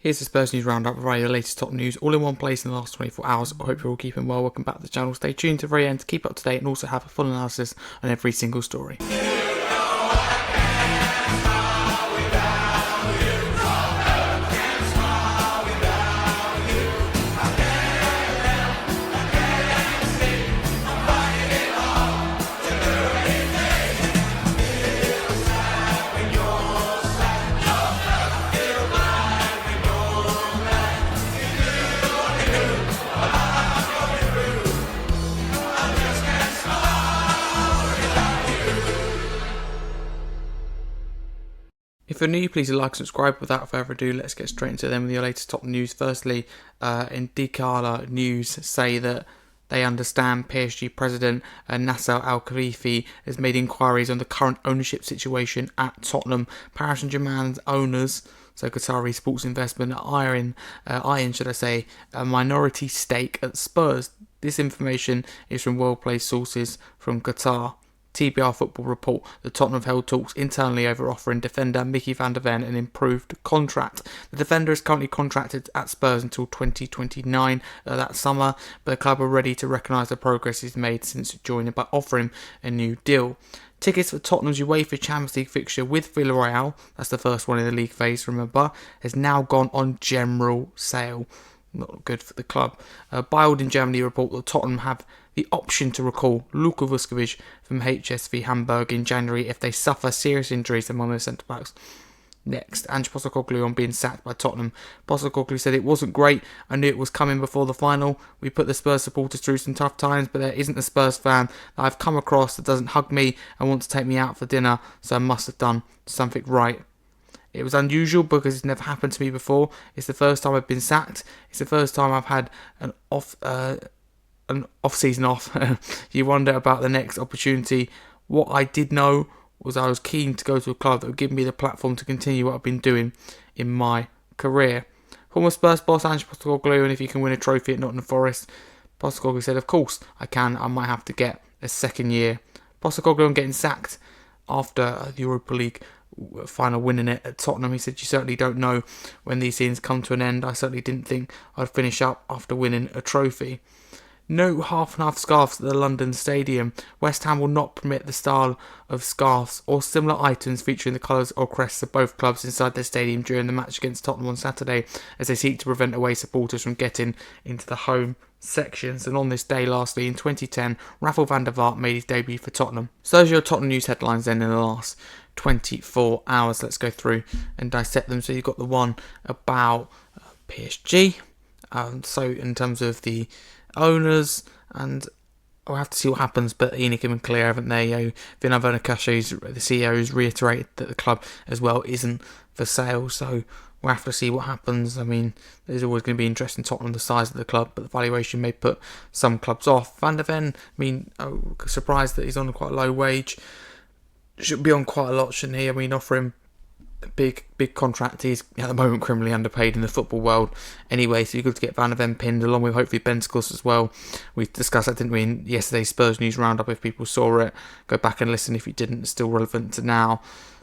Here's the Spurs News Roundup with your latest top news all in one place in the last 24 hours. I hope you're all keeping well. Welcome back to the channel. Stay tuned to the very end to keep up to date and also have a full analysis on every single story. If you're new, please like and subscribe. Without further ado, let's get straight into them with your latest top news. Firstly, Indicala News say that they understand PSG president Nasser Al-Khelaifi has made inquiries on the current ownership situation at Tottenham. Paris Saint-Germain's owners, so Qatari sports investment, eyeing a minority stake at Spurs. This information is from well-placed sources from Qatar. TBR Football report that Tottenham have held talks internally over offering defender Mickey van der Ven an improved contract. The defender is currently contracted at Spurs until 2029 that summer, but the club are ready to recognise the progress he's made since joining by offering a new deal. Tickets for Tottenham's UEFA Champions League fixture with Villarreal, that's the first one in the league phase, remember, has now gone on general sale. Not good for the club. Bild in Germany report that Tottenham have the option to recall Luka Vuskovic from HSV Hamburg in January if they suffer serious injuries among their centre-backs. Next, Ange Postecoglou on being sacked by Tottenham. Postecoglou said it wasn't great. I knew it was coming before the final. We put the Spurs supporters through some tough times, but there isn't a Spurs fan that I've come across that doesn't hug me and want to take me out for dinner, so I must have done something right. It was unusual because it's never happened to me before. It's the first time I've been sacked. It's the first time I've had an off-season off. You wonder about the next opportunity. What I did know was I was keen to go to a club that would give me the platform to continue what I've been doing in my career. Former Spurs boss Ange Postecoglou, and if you can win a trophy at Nottingham Forest, Postecoglou said, of course I can. I might have to get a second year. Postecoglou on getting sacked after the Europa League final winning it at Tottenham. He said, you certainly don't know when these things come to an end. I certainly didn't think I'd finish up after winning a trophy. No half and half scarves at the London Stadium. West Ham will not permit the style of scarves or similar items featuring the colours or crests of both clubs inside their stadium during the match against Tottenham on Saturday, as they seek to prevent away supporters from getting into the home sections. And on this day, lastly, in 2010, Rafael van der Vaart made his debut for Tottenham. So those are your Tottenham news headlines then in the last 24 hours. Let's go through and dissect them. So you've got the one about PSG. So in terms of the owners, and we'll have to see what happens, but Enoch and clear, haven't they? Vinay Vernakash, the CEO, has reiterated that the club as well isn't for sale, so we'll have to see what happens. I mean, there's always going to be interest in Tottenham, the size of the club, but the valuation may put some clubs off. Van der Ven, I mean, surprised that he's on quite a low wage. Should be on quite a lot, shouldn't he? I mean, offer him a big contract. He's at the moment criminally underpaid in the football world anyway, so you're good to get Van der Ven pinned, along with hopefully Benskos as well. We discussed that, didn't we, in yesterday's Spurs News Roundup. If people saw it, go back and listen if you didn't. It's still relevant to now.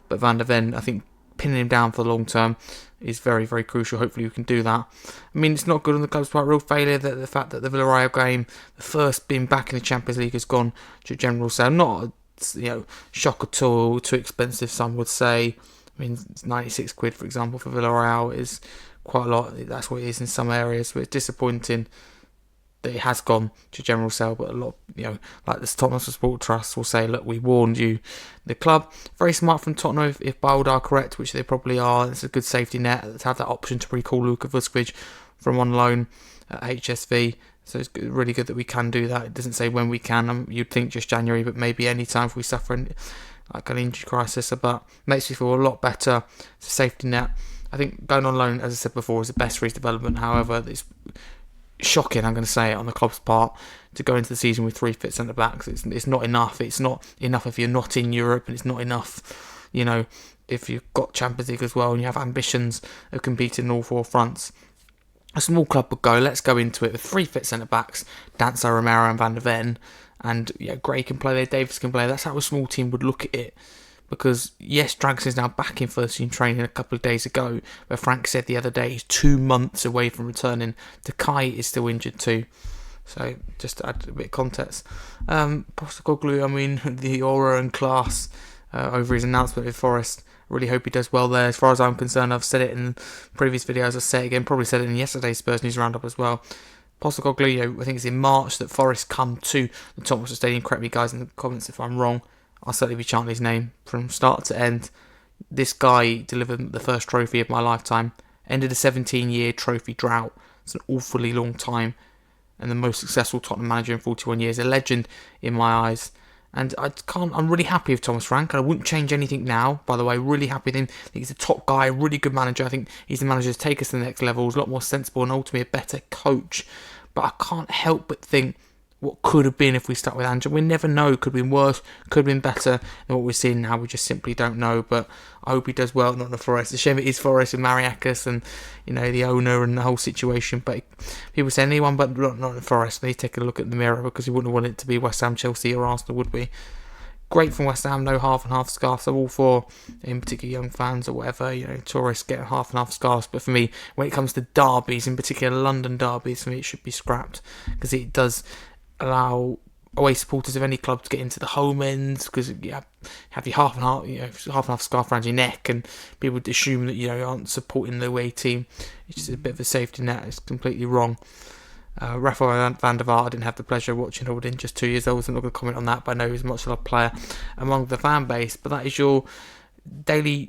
But Van der Ven, I think pinning him down for the long term is very, very crucial. Hopefully we can do that. I mean, it's not good on the club's part. Real failure that the fact that the Villarreal game, the first being back in the Champions League, has gone to general sale. Not shock at all. Too expensive, some would say. I mean, 96 quid, for example, for Villarreal is quite a lot. That's what it is in some areas. So it's disappointing that it has gone to general sale, but a lot, like the Tottenham Support Trust will say, look, we warned you. The club, very smart from Tottenham, if Bild are correct, which they probably are. It's a good safety net to have that option to recall Luka Vuskovic from on loan at HSV. So it's really good that we can do that. It doesn't say when we can. You'd think just January, but maybe any time if we suffer an injury crisis. But makes me feel a lot better. It's a safety net. I think going on loan, as I said before, is the best for his development. However, it's shocking, I'm going to say it, on the club's part, to go into the season with 3 fit centre backs. It's not enough. It's not enough if you're not in Europe, and it's not enough, if you've got Champions League as well and you have ambitions of competing in all 4 fronts. A small club would go, let's go into it with 3 fit centre backs, Danso, Romero and Van der Ven, and Gray can play there, Davis can play there. That's how a small team would look at it. because yes, Drags is now back in first team training a couple of days ago, but Frank said the other day he's 2 months away from returning. Takai is still injured too. So just to add a bit of context. Postecoglou, I mean, the aura and class over his announcement with Forest. Really hope he does well there. As far as I'm concerned, I've said it in previous videos, I'll say it again, probably said it in yesterday's Spurs News Roundup as well. Postecoglou, I think it's in March that Forest come to the Tottenham Hotspur Stadium. Correct me guys in the comments if I'm wrong. I'll certainly be chanting his name from start to end. This guy delivered the first trophy of my lifetime. Ended a 17-year trophy drought. It's an awfully long time. And the most successful Tottenham manager in 41 years. A legend in my eyes. And I'm really happy with Thomas Frank. And I wouldn't change anything now. By the way, really happy with him. I think he's a top guy, a really good manager. I think he's the manager to take us to the next level. He's a lot more sensible and ultimately a better coach. But I can't help but think what could have been if we stuck with Angel. We never know. Could have been worse, could have been better than what we're seeing now. We just simply don't know. But I hope he does well, not the Forest. It's a shame it is Forest and Mariakis and, you know, the owner and the whole situation. But people say anyone but not the Forest. They take a look at the mirror, because we wouldn't want it to be West Ham, Chelsea or Arsenal, would we? Great from West Ham, no half and half scarves. I'm all for, in particular, young fans or whatever, you know, tourists getting half and half scarves. But for me, when it comes to derbies, in particular London derbies, for me it should be scrapped, because it does allow away supporters of any club to get into the home ends, because you have your half and half scarf around your neck, and people would assume that, you know, you aren't supporting the away team. It's just a bit of a safety net. It's completely wrong. Rafael van der Vaart, I didn't have the pleasure of watching Holding, just 2 years old, so I'm not going to comment on that, but I know he's a much loved player among the fan base. But that is your daily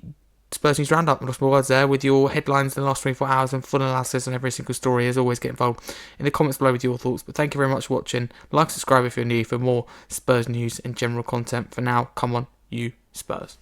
Spurs News Roundup. I lost my words there, with your headlines in the last 24 hours and full analysis on every single story. As always, get involved in the comments below with your thoughts. But thank you very much for watching. Like, subscribe if you're new for more Spurs news and general content. For now, come on, you Spurs.